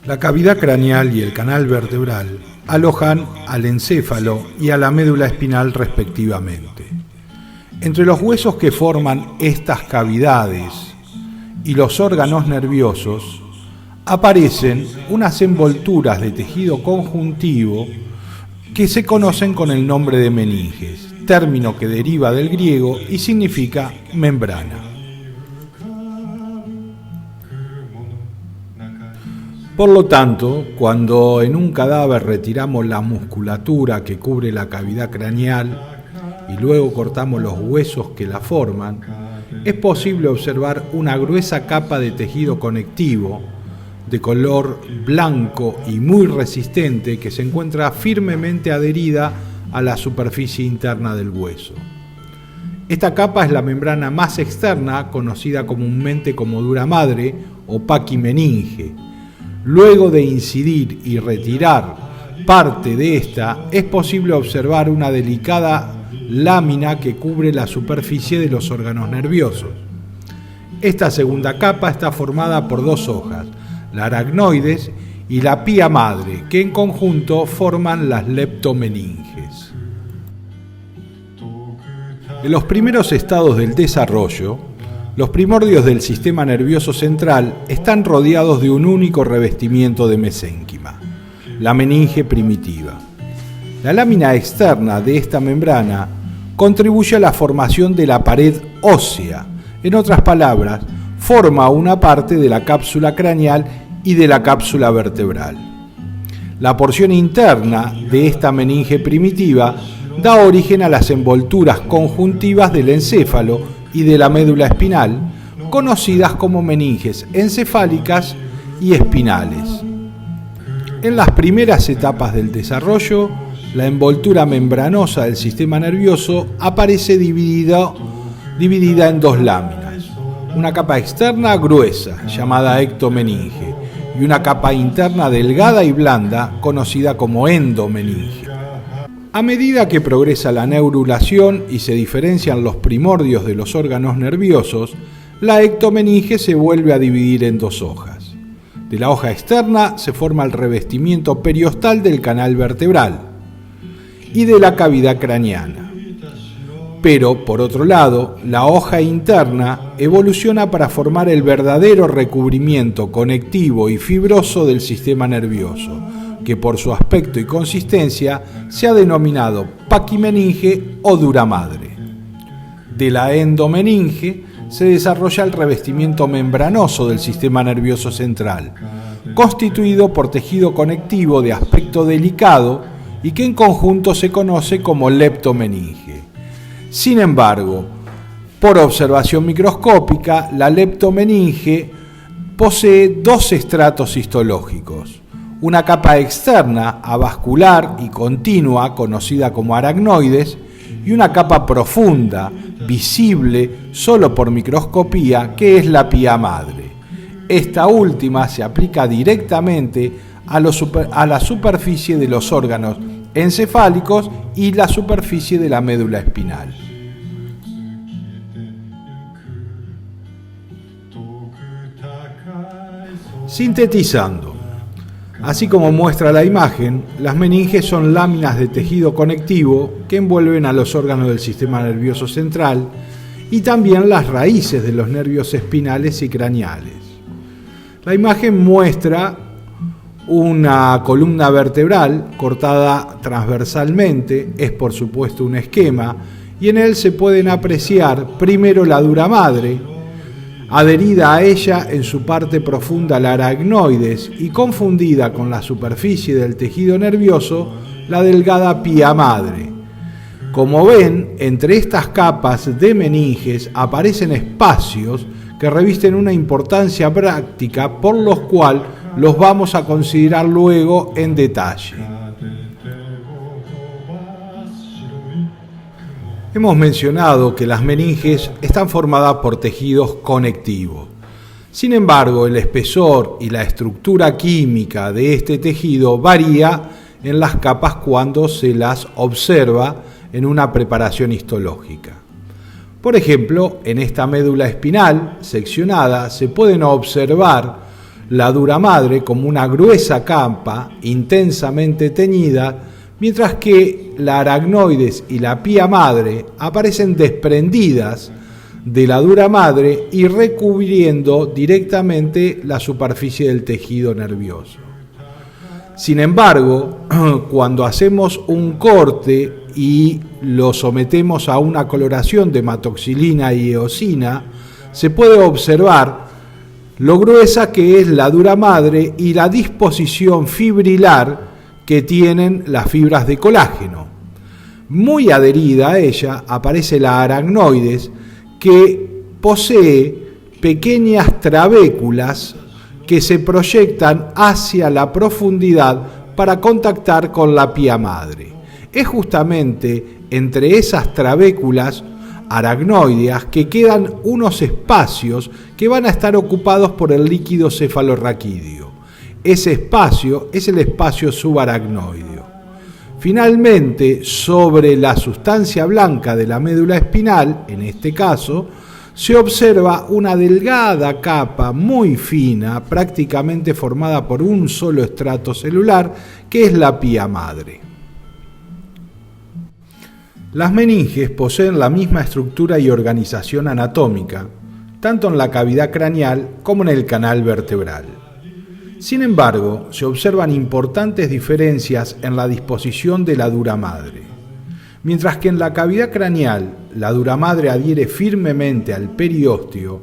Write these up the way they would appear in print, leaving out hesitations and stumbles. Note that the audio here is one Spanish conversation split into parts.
La cavidad craneal y el canal vertebral alojan al encéfalo y a la médula espinal respectivamente. Entre los huesos que forman estas cavidades y los órganos nerviosos aparecen unas envolturas de tejido conjuntivo que se conocen con el nombre de meninges, término que deriva del griego y significa membrana. Por lo tanto, cuando en un cadáver retiramos la musculatura que cubre la cavidad craneal y luego cortamos los huesos que la forman, es posible observar una gruesa capa de tejido conectivo de color blanco y muy resistente que se encuentra firmemente adherida a la superficie interna del hueso. Esta capa es la membrana más externa, conocida comúnmente como dura madre o paquimeninge. Luego de incidir y retirar parte de esta, es posible observar una delicada lámina que cubre la superficie de los órganos nerviosos. Esta segunda capa está formada por dos hojas, la aracnoides y la pía madre, que en conjunto forman las leptomeninges. En los primeros estados del desarrollo, los primordios del sistema nervioso central están rodeados de un único revestimiento de mesénquima, la meninge primitiva. La lámina externa de esta membrana contribuye a la formación de la pared ósea. En otras palabras, forma una parte de la cápsula craneal y de la cápsula vertebral. La porción interna de esta meninge primitiva da origen a las envolturas conjuntivas del encéfalo y de la médula espinal, conocidas como meninges encefálicas y espinales. En las primeras etapas del desarrollo, la envoltura membranosa del sistema nervioso aparece dividida en dos láminas, una capa externa gruesa, llamada ectomeninge, y una capa interna delgada y blanda, conocida como endomeninge. A medida que progresa la neurulación y se diferencian los primordios de los órganos nerviosos, la ectomeninge se vuelve a dividir en dos hojas. De la hoja externa se forma el revestimiento periostal del canal vertebral y de la cavidad craneana. Pero, por otro lado, la hoja interna evoluciona para formar el verdadero recubrimiento conectivo y fibroso del sistema nervioso, que por su aspecto y consistencia se ha denominado paquimeninge o dura madre. De la endomeninge se desarrolla el revestimiento membranoso del sistema nervioso central, constituido por tejido conectivo de aspecto delicado y que en conjunto se conoce como leptomeninge. Sin embargo, por observación microscópica, la leptomeninge posee dos estratos histológicos: una capa externa, avascular y continua, conocida como aracnoides, y una capa profunda, visible solo por microscopía, que es la pía madre. Esta última se aplica directamente a la superficie de los órganos encefálicos y la superficie de la médula espinal. Sintetizando, así como muestra la imagen, las meninges son láminas de tejido conectivo que envuelven a los órganos del sistema nervioso central y también las raíces de los nervios espinales y craneales. La imagen muestra una columna vertebral cortada transversalmente, es por supuesto un esquema, y en él se pueden apreciar primero la dura madre, adherida a ella en su parte profunda la aracnoides y confundida con la superficie del tejido nervioso la delgada pía madre. Como ven, entre estas capas de meninges aparecen espacios que revisten una importancia práctica, por los cuales los vamos a considerar luego en detalle. Hemos mencionado que las meninges están formadas por tejidos conectivos. Sin embargo, el espesor y la estructura química de este tejido varía en las capas cuando se las observa en una preparación histológica. Por ejemplo, en esta médula espinal seccionada se pueden observar la dura madre como una gruesa capa intensamente teñida, mientras que la aracnoides y la pía madre aparecen desprendidas de la dura madre y recubriendo directamente la superficie del tejido nervioso. Sin embargo, cuando hacemos un corte y lo sometemos a una coloración de hematoxilina y eosina, se puede observar lo gruesa que es la dura madre y la disposición fibrilar que tienen las fibras de colágeno. Muy adherida a ella aparece la aracnoides, que posee pequeñas trabéculas que se proyectan hacia la profundidad para contactar con la pía madre. Es justamente entre esas trabéculas aracnoideas que quedan unos espacios que van a estar ocupados por el líquido cefalorraquídeo. Ese espacio es el espacio subaracnoideo. Finalmente, sobre la sustancia blanca de la médula espinal, en este caso, se observa una delgada capa muy fina, prácticamente formada por un solo estrato celular, que es la pía madre. Las meninges poseen la misma estructura y organización anatómica, tanto en la cavidad craneal como en el canal vertebral. Sin embargo, se observan importantes diferencias en la disposición de la dura madre. Mientras que en la cavidad craneal la dura madre adhiere firmemente al periósteo,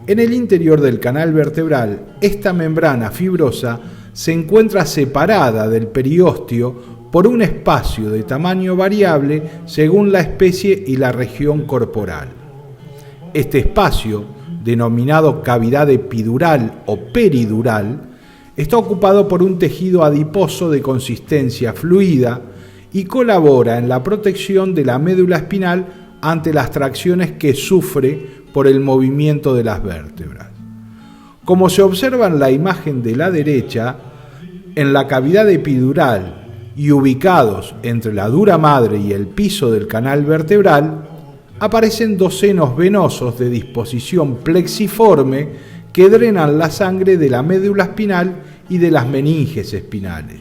en el interior del canal vertebral esta membrana fibrosa se encuentra separada del periósteo por un espacio de tamaño variable según la especie y la región corporal. Este espacio, denominado cavidad epidural o peridural, está ocupado por un tejido adiposo de consistencia fluida y colabora en la protección de la médula espinal ante las tracciones que sufre por el movimiento de las vértebras. Como se observa en la imagen de la derecha, en la cavidad epidural y ubicados entre la dura madre y el piso del canal vertebral, aparecen dos senos venosos de disposición plexiforme que drenan la sangre de la médula espinal y de las meninges espinales.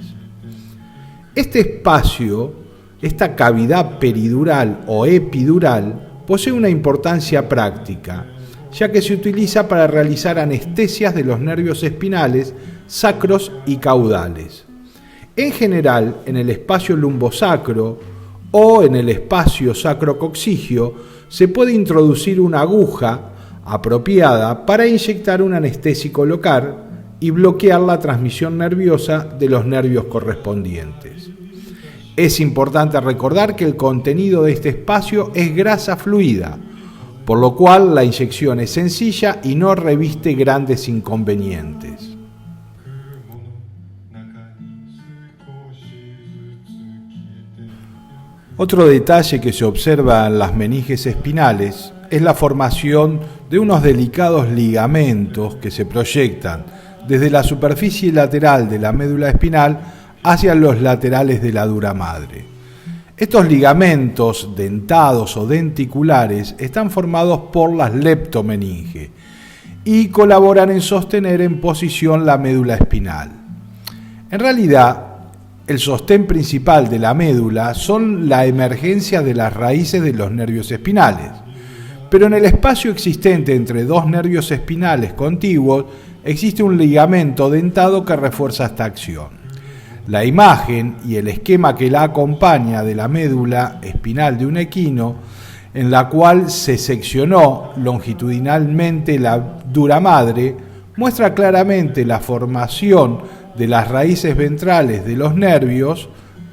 Este espacio, esta cavidad peridural o epidural, posee una importancia práctica, ya que se utiliza para realizar anestesias de los nervios espinales, sacros y caudales. En general, en el espacio lumbosacro o en el espacio sacrococcigio se puede introducir una aguja apropiada para inyectar un anestésico local y bloquear la transmisión nerviosa de los nervios correspondientes. Es importante recordar que el contenido de este espacio es grasa fluida, por lo cual la inyección es sencilla y no reviste grandes inconvenientes. Otro detalle que se observa en las meninges espinales es la formación de unos delicados ligamentos que se proyectan desde la superficie lateral de la médula espinal hacia los laterales de la dura madre. Estos ligamentos dentados o denticulares están formados por las leptomeninges y colaboran en sostener en posición la médula espinal. En realidad, el sostén principal de la médula son la emergencia de las raíces de los nervios espinales, pero en el espacio existente entre dos nervios espinales contiguos existe un ligamento dentado que refuerza esta acción. La imagen y el esquema que la acompaña de la médula espinal de un equino, en la cual se seccionó longitudinalmente la dura madre, muestra claramente la formación de las raíces ventrales de los nervios,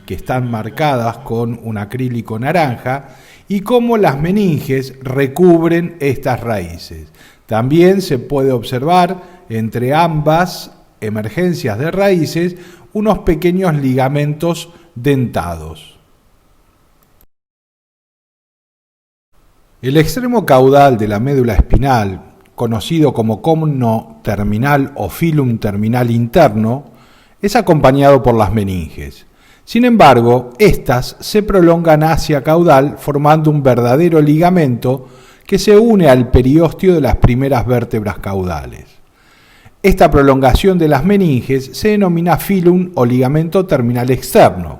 que están marcadas con un acrílico naranja, y cómo las meninges recubren estas raíces. También se puede observar entre ambas emergencias de raíces unos pequeños ligamentos dentados. El extremo caudal de la médula espinal, conocido como cono terminal o filum terminal interno, es acompañado por las meninges. Sin embargo, estas se prolongan hacia caudal formando un verdadero ligamento que se une al periósteo de las primeras vértebras caudales. Esta prolongación de las meninges se denomina filum o ligamento terminal externo.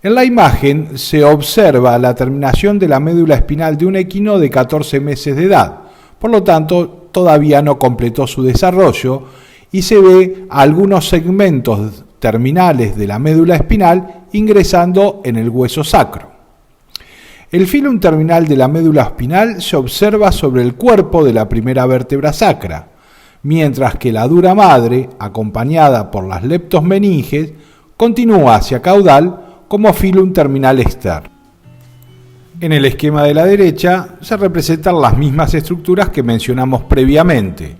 En la imagen se observa la terminación de la médula espinal de un equino de 14 meses de edad, por lo tanto todavía no completó su desarrollo y se ve algunos segmentos terminales de la médula espinal ingresando en el hueso sacro. El filum terminal de la médula espinal se observa sobre el cuerpo de la primera vértebra sacra, mientras que la dura madre, acompañada por las leptosmeninges, continúa hacia caudal como filum terminal externo. En el esquema de la derecha se representan las mismas estructuras que mencionamos previamente,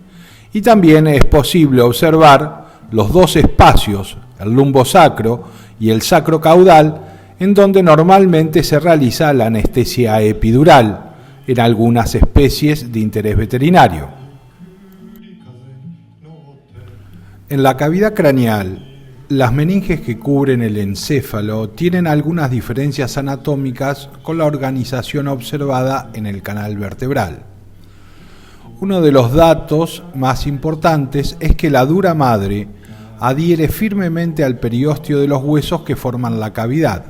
y también es posible observar los dos espacios, el lumbosacro y el sacrocaudal, en donde normalmente se realiza la anestesia epidural en algunas especies de interés veterinario. En la cavidad craneal, las meninges que cubren el encéfalo tienen algunas diferencias anatómicas con la organización observada en el canal vertebral. Uno de los datos más importantes es que la dura madre adhiere firmemente al periósteo de los huesos que forman la cavidad,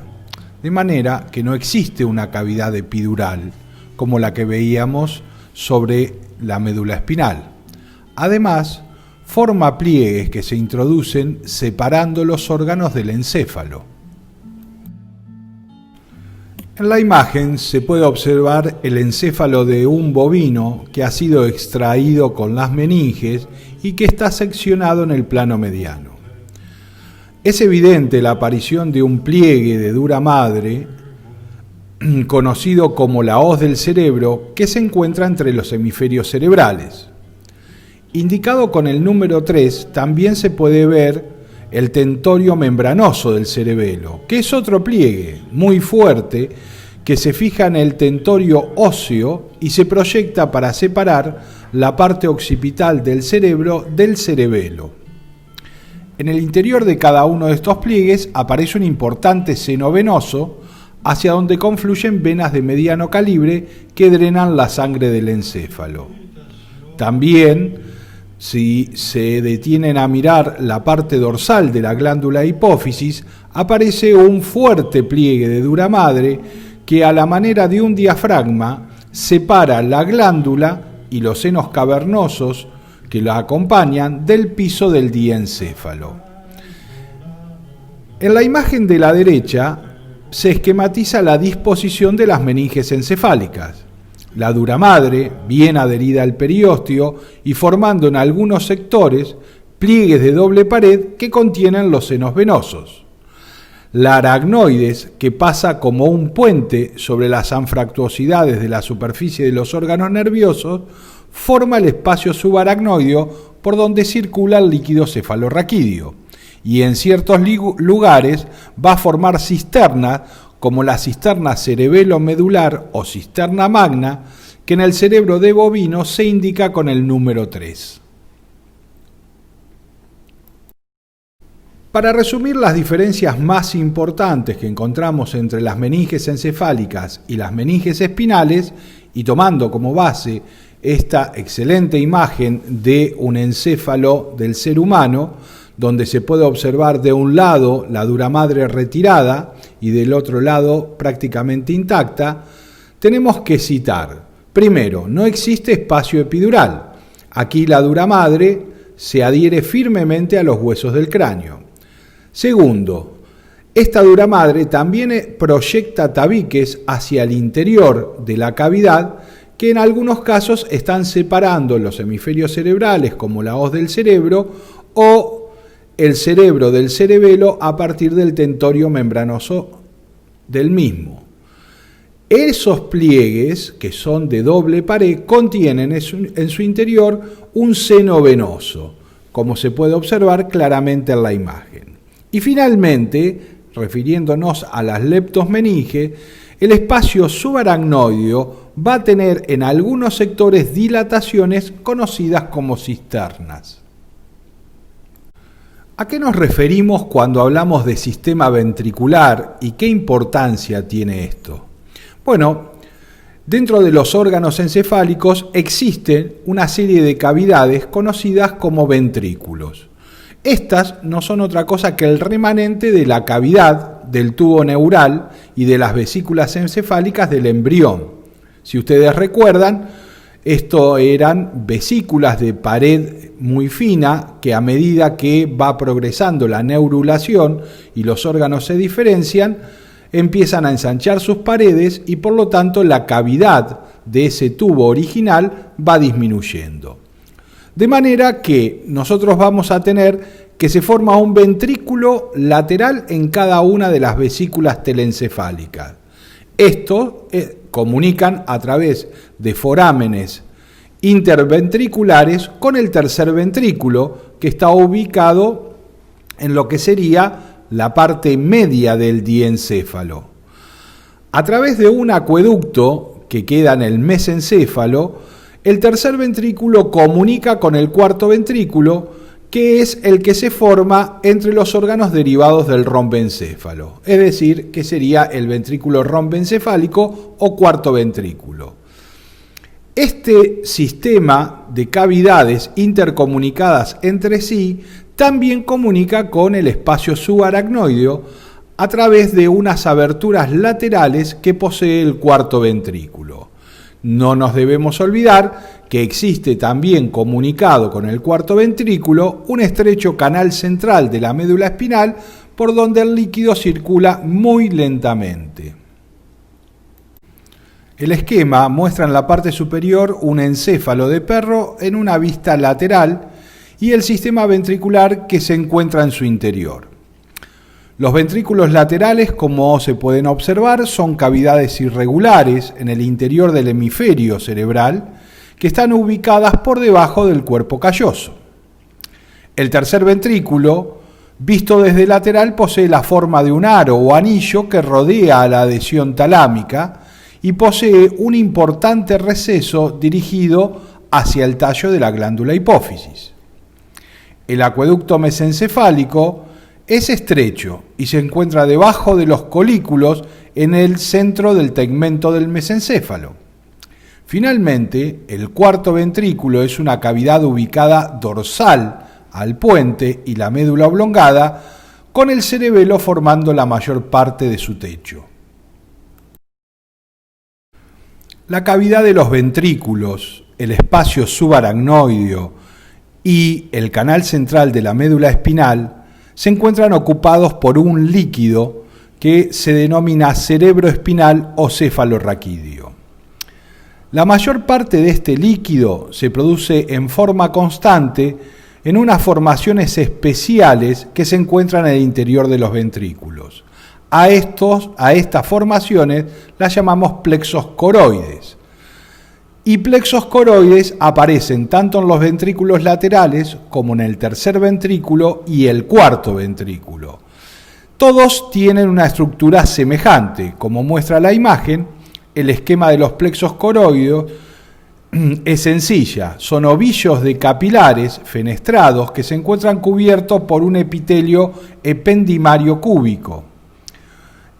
de manera que no existe una cavidad epidural, como la que veíamos sobre la médula espinal. Además, forma pliegues que se introducen separando los órganos del encéfalo. En la imagen se puede observar el encéfalo de un bovino que ha sido extraído con las meninges y que está seccionado en el plano mediano. Es evidente la aparición de un pliegue de dura madre, conocido como la hoz del cerebro, que se encuentra entre los hemisferios cerebrales. Indicado con el número 3, también se puede ver el tentorio membranoso del cerebelo, que es otro pliegue muy fuerte que se fija en el tentorio óseo y se proyecta para separar la parte occipital del cerebro del cerebelo. En el interior de cada uno de estos pliegues aparece un importante seno venoso hacia donde confluyen venas de mediano calibre que drenan la sangre del encéfalo. También, si se detienen a mirar la parte dorsal de la glándula hipófisis, aparece un fuerte pliegue de dura madre que a la manera de un diafragma separa la glándula y los senos cavernosos que la acompañan del piso del diencéfalo. En la imagen de la derecha se esquematiza la disposición de las meninges encefálicas. La dura madre, bien adherida al periósteo y formando en algunos sectores pliegues de doble pared que contienen los senos venosos. La aracnoides, que pasa como un puente sobre las anfractuosidades de la superficie de los órganos nerviosos, forma el espacio subaracnoideo por donde circula el líquido cefalorraquídeo, y en ciertos lugares va a formar cisternas, como la cisterna cerebelo-medular o cisterna magna, que en el cerebro de bovino se indica con el número 3. Para resumir las diferencias más importantes que encontramos entre las meninges encefálicas y las meninges espinales, y tomando como base esta excelente imagen de un encéfalo del ser humano, donde se puede observar de un lado la dura madre retirada y del otro lado prácticamente intacta, tenemos que citar: primero, no existe espacio epidural. Aquí la dura madre se adhiere firmemente a los huesos del cráneo. Segundo, esta dura madre también proyecta tabiques hacia el interior de la cavidad que en algunos casos están separando los hemisferios cerebrales, como la hoz del cerebro, o el cerebro del cerebelo a partir del tentorio membranoso del mismo. Esos pliegues, que son de doble pared, contienen en su interior un seno venoso, como se puede observar claramente en la imagen. Y finalmente, refiriéndonos a las leptosmeninges, el espacio subaracnoideo va a tener en algunos sectores dilataciones conocidas como cisternas. ¿A qué nos referimos cuando hablamos de sistema ventricular y qué importancia tiene esto? Bueno, Dentro de los órganos encefálicos existen una serie de cavidades conocidas como ventrículos. Estas no son otra cosa que el remanente de la cavidad del tubo neural y de las vesículas encefálicas del embrión. Si ustedes recuerdan, esto eran vesículas de pared muy fina que a medida que va progresando la neurulación y los órganos se diferencian, empiezan a ensanchar sus paredes y por lo tanto la cavidad de ese tubo original va disminuyendo. De manera que nosotros vamos a tener que se forma un ventrículo lateral en cada una de las vesículas telencefálicas. Estos comunican a través de forámenes interventriculares con el tercer ventrículo, que está ubicado en lo que sería la parte media del diencéfalo. A través de un acueducto que queda en el mesencéfalo, el tercer ventrículo comunica con el cuarto ventrículo, que es el que se forma entre los órganos derivados del rombencéfalo, es decir, que sería el ventrículo rombencefálico o cuarto ventrículo. Este sistema de cavidades intercomunicadas entre sí también comunica con el espacio subaracnoideo a través de unas aberturas laterales que posee el cuarto ventrículo. No nos debemos olvidar que existe también comunicado con el cuarto ventrículo un estrecho canal central de la médula espinal por donde el líquido circula muy lentamente. El esquema muestra en la parte superior un encéfalo de perro en una vista lateral y el sistema ventricular que se encuentra en su interior. Los ventrículos laterales, como se pueden observar, son cavidades irregulares en el interior del hemisferio cerebral que están ubicadas por debajo del cuerpo calloso. El tercer ventrículo, visto desde lateral, posee la forma de un aro o anillo que rodea a la adhesión talámica y posee un importante receso dirigido hacia el tallo de la glándula hipófisis. El acueducto mesencefálico es estrecho y se encuentra debajo de los colículos en el centro del tegmento del mesencéfalo. Finalmente, el cuarto ventrículo es una cavidad ubicada dorsal al puente y la médula oblongada, con el cerebelo formando la mayor parte de su techo. La cavidad de los ventrículos, el espacio subaracnoideo y el canal central de la médula espinal se encuentran ocupados por un líquido que se denomina cerebro espinal o cefalorraquídeo. La mayor parte de este líquido se produce en forma constante en unas formaciones especiales que se encuentran en el interior de los ventrículos. A estas formaciones las llamamos plexos coroides. Y plexos coroides aparecen tanto en los ventrículos laterales como en el tercer ventrículo y el cuarto ventrículo. Todos tienen una estructura semejante, como muestra la imagen. El esquema de los plexos coroides es sencilla, son ovillos de capilares fenestrados que se encuentran cubiertos por un epitelio ependimario cúbico.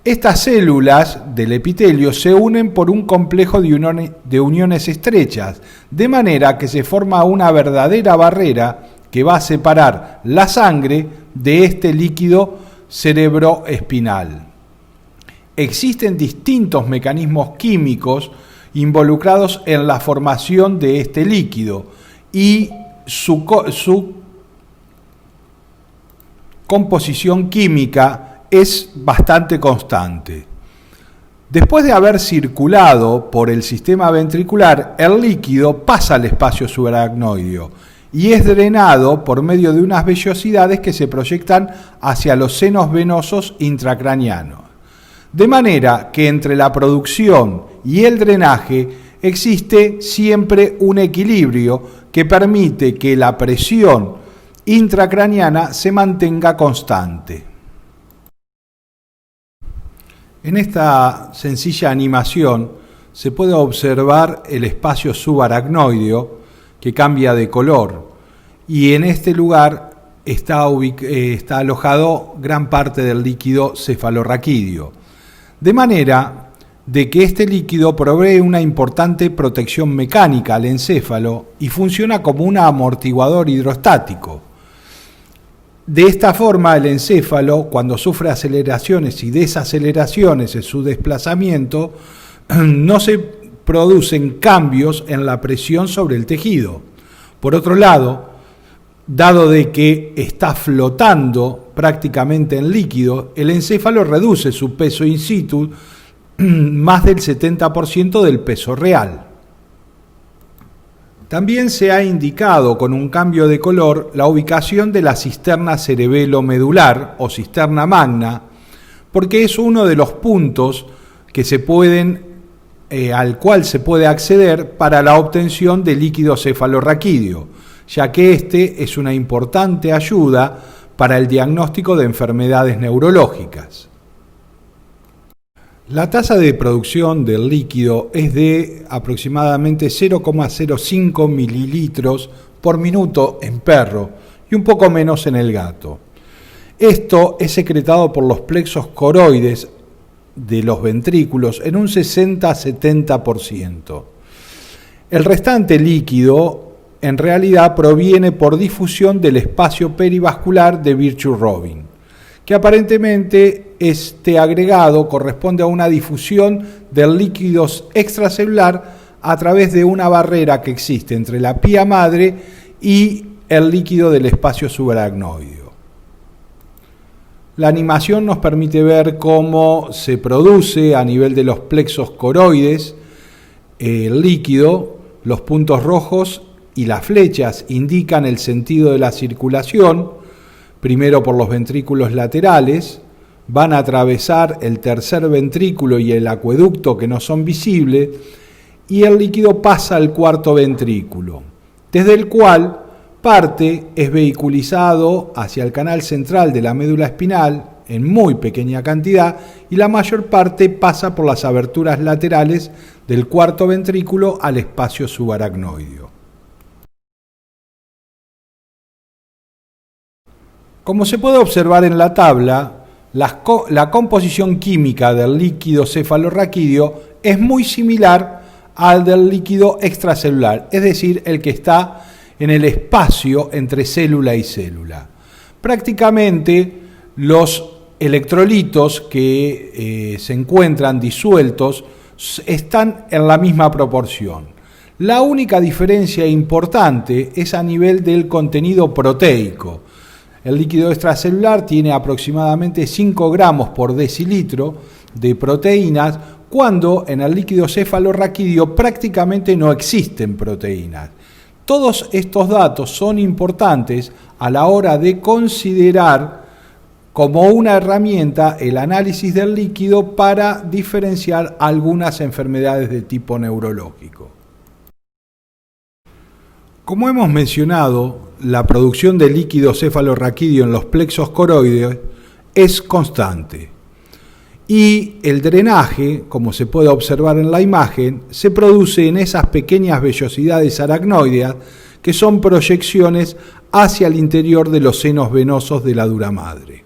Estas células del epitelio se unen por un complejo de uniones estrechas, de manera que se forma una verdadera barrera que va a separar la sangre de este líquido cerebroespinal. Existen distintos mecanismos químicos involucrados en la formación de este líquido y su composición química es bastante constante. Después de haber circulado por el sistema ventricular, el líquido pasa al espacio subaracnoideo y es drenado por medio de unas vellosidades que se proyectan hacia los senos venosos intracranianos. De manera que entre la producción y el drenaje existe siempre un equilibrio que permite que la presión intracraniana se mantenga constante. En esta sencilla animación se puede observar el espacio subaracnoideo que cambia de color y en este lugar está alojado gran parte del líquido cefalorraquídeo. De manera de que este líquido provee una importante protección mecánica al encéfalo y funciona como un amortiguador hidrostático. De esta forma, el encéfalo, cuando sufre aceleraciones y desaceleraciones en su desplazamiento, no se producen cambios en la presión sobre el tejido. Por otro lado, dado de que está flotando prácticamente en líquido, el encéfalo reduce su peso in situ más del 70% del peso real. También se ha indicado con un cambio de color la ubicación de la cisterna cerebelo-medular o cisterna magna, porque es uno de los puntos que al cual se puede acceder para la obtención de líquido cefalorraquídeo, ya que este es una importante ayuda para el diagnóstico de enfermedades neurológicas. La tasa de producción del líquido es de aproximadamente 0,05 mililitros por minuto en perro y un poco menos en el gato. Esto es secretado por los plexos coroides de los ventrículos en un 60-70%. El restante líquido en realidad proviene por difusión del espacio perivascular de Virchow-Robin, que aparentemente este agregado corresponde a una difusión del líquido extracelular a través de una barrera que existe entre la pía madre y el líquido del espacio subaracnoideo. La animación nos permite ver cómo se produce a nivel de los plexos coroides el líquido. Los puntos rojos y las flechas indican el sentido de la circulación. Primero por los ventrículos laterales, van a atravesar el tercer ventrículo y el acueducto que no son visibles, y el líquido pasa al cuarto ventrículo, desde el cual parte es vehiculizado hacia el canal central de la médula espinal en muy pequeña cantidad, y la mayor parte pasa por las aberturas laterales del cuarto ventrículo al espacio subaracnoideo. Como se puede observar en la tabla, la composición química del líquido cefalorraquídeo es muy similar al del líquido extracelular, es decir, el que está en el espacio entre célula y célula. Prácticamente los electrolitos que se encuentran disueltos están en la misma proporción. La única diferencia importante es a nivel del contenido proteico. El líquido extracelular tiene aproximadamente 5 gramos por decilitro de proteínas, cuando en el líquido cefalorraquídeo prácticamente no existen proteínas. Todos estos datos son importantes a la hora de considerar como una herramienta el análisis del líquido para diferenciar algunas enfermedades de tipo neurológico. Como hemos mencionado, la producción de líquido cefalorraquídeo en los plexos coroides es constante y el drenaje, como se puede observar en la imagen, se produce en esas pequeñas vellosidades aracnoideas que son proyecciones hacia el interior de los senos venosos de la dura madre.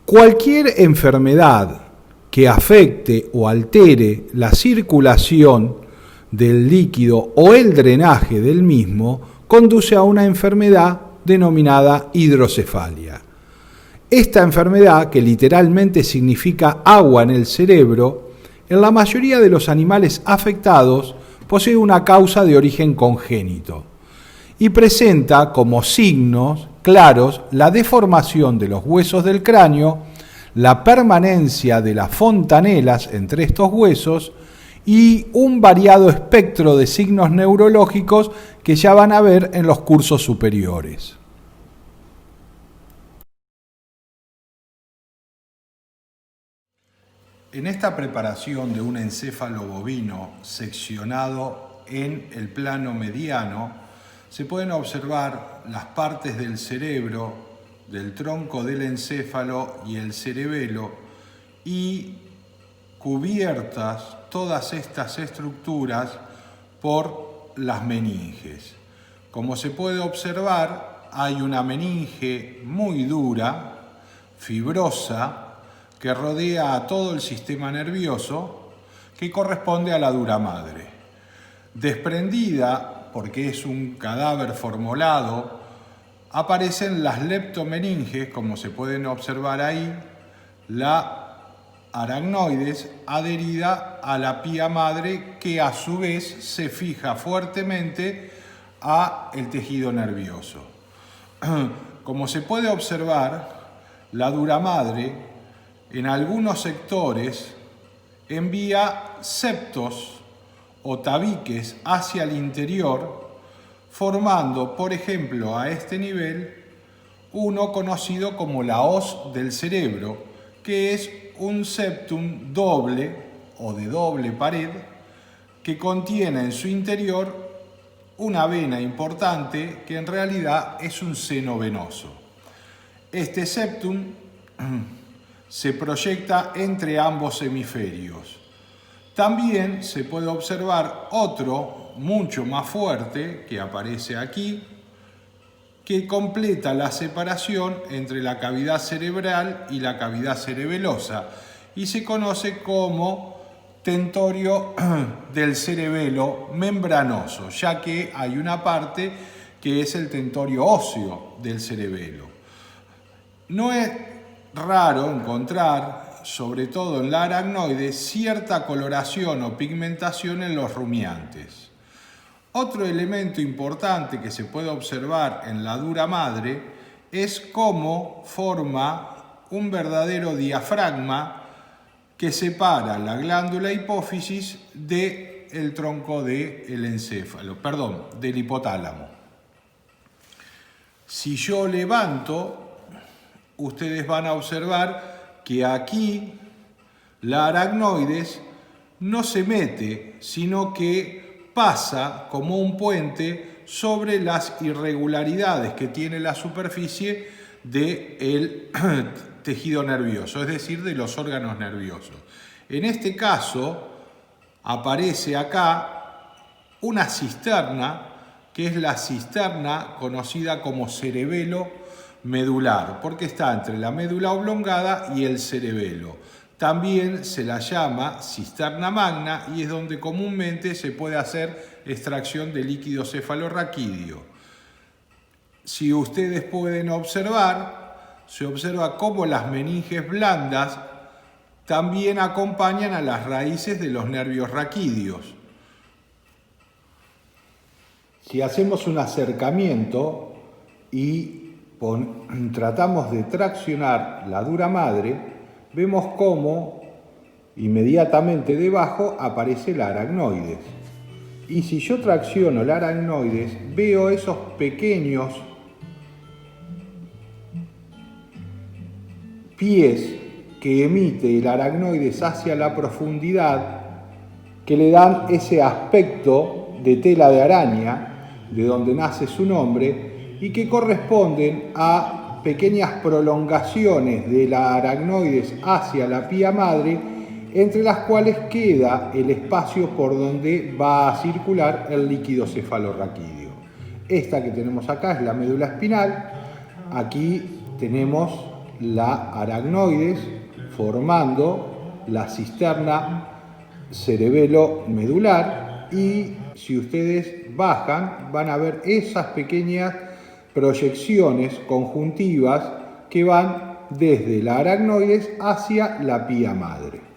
Cualquier enfermedad que afecte o altere la circulación del líquido o el drenaje del mismo conduce a una enfermedad denominada hidrocefalia. Esta enfermedad, que literalmente significa agua en el cerebro, en la mayoría de los animales afectados posee una causa de origen congénito y presenta como signos claros la deformación de los huesos del cráneo, la permanencia de las fontanelas entre estos huesos y un variado espectro de signos neurológicos que ya van a ver en los cursos superiores. En esta preparación de un encéfalo bovino seccionado en el plano mediano, se pueden observar las partes del cerebro, del tronco del encéfalo y el cerebelo, y cubiertas todas estas estructuras por las meninges. Como se puede observar, hay una meninge muy dura, fibrosa, que rodea a todo el sistema nervioso que corresponde a la dura madre. Desprendida, porque es un cadáver formolado, aparecen las leptomeninges, como se pueden observar ahí, la aracnoides adherida a la pía madre, que a su vez se fija fuertemente a el tejido nervioso. Como se puede observar, la dura madre en algunos sectores envía septos o tabiques hacia el interior, formando, por ejemplo, a este nivel, uno conocido como la hoz del cerebro, que es un septum doble o de doble pared que contiene en su interior una vena importante que en realidad es un seno venoso. Este septum se proyecta entre ambos hemisferios. También se puede observar otro mucho más fuerte que aparece aquí, que completa la separación entre la cavidad cerebral y la cavidad cerebelosa y se conoce como tentorio del cerebelo membranoso, ya que hay una parte que es el tentorio óseo del cerebelo. No es raro encontrar, sobre todo en la aracnoide, cierta coloración o pigmentación en los rumiantes. Otro elemento importante que se puede observar en la dura madre es cómo forma un verdadero diafragma que separa la glándula hipófisis del tronco del encéfalo, del hipotálamo. Si yo levanto, ustedes van a observar que aquí la aracnoides no se mete, sino que pasa como un puente sobre las irregularidades que tiene la superficie del tejido nervioso, es decir, de los órganos nerviosos. En este caso, aparece acá una cisterna, que es la cisterna conocida como cerebelo medular, porque está entre la médula oblongada y el cerebelo. También se la llama cisterna magna y es donde comúnmente se puede hacer extracción de líquido cefalorraquídeo. Si ustedes pueden observar, se observa cómo las meninges blandas también acompañan a las raíces de los nervios raquídeos. Si hacemos un acercamiento y tratamos de traccionar la dura madre, vemos cómo inmediatamente debajo aparece la aracnoides. Y si yo tracciono la aracnoides, veo esos pequeños pies que emite el aracnoides hacia la profundidad, que le dan ese aspecto de tela de araña, de donde nace su nombre, y que corresponden a pequeñas prolongaciones de la aracnoides hacia la pía madre, entre las cuales queda el espacio por donde va a circular el líquido cefalorraquídeo. Esta que tenemos acá es la médula espinal. Aquí tenemos la aracnoides formando la cisterna cerebelo medular, y si ustedes bajan van a ver esas pequeñas proyecciones conjuntivas que van desde la aracnoides hacia la pía madre.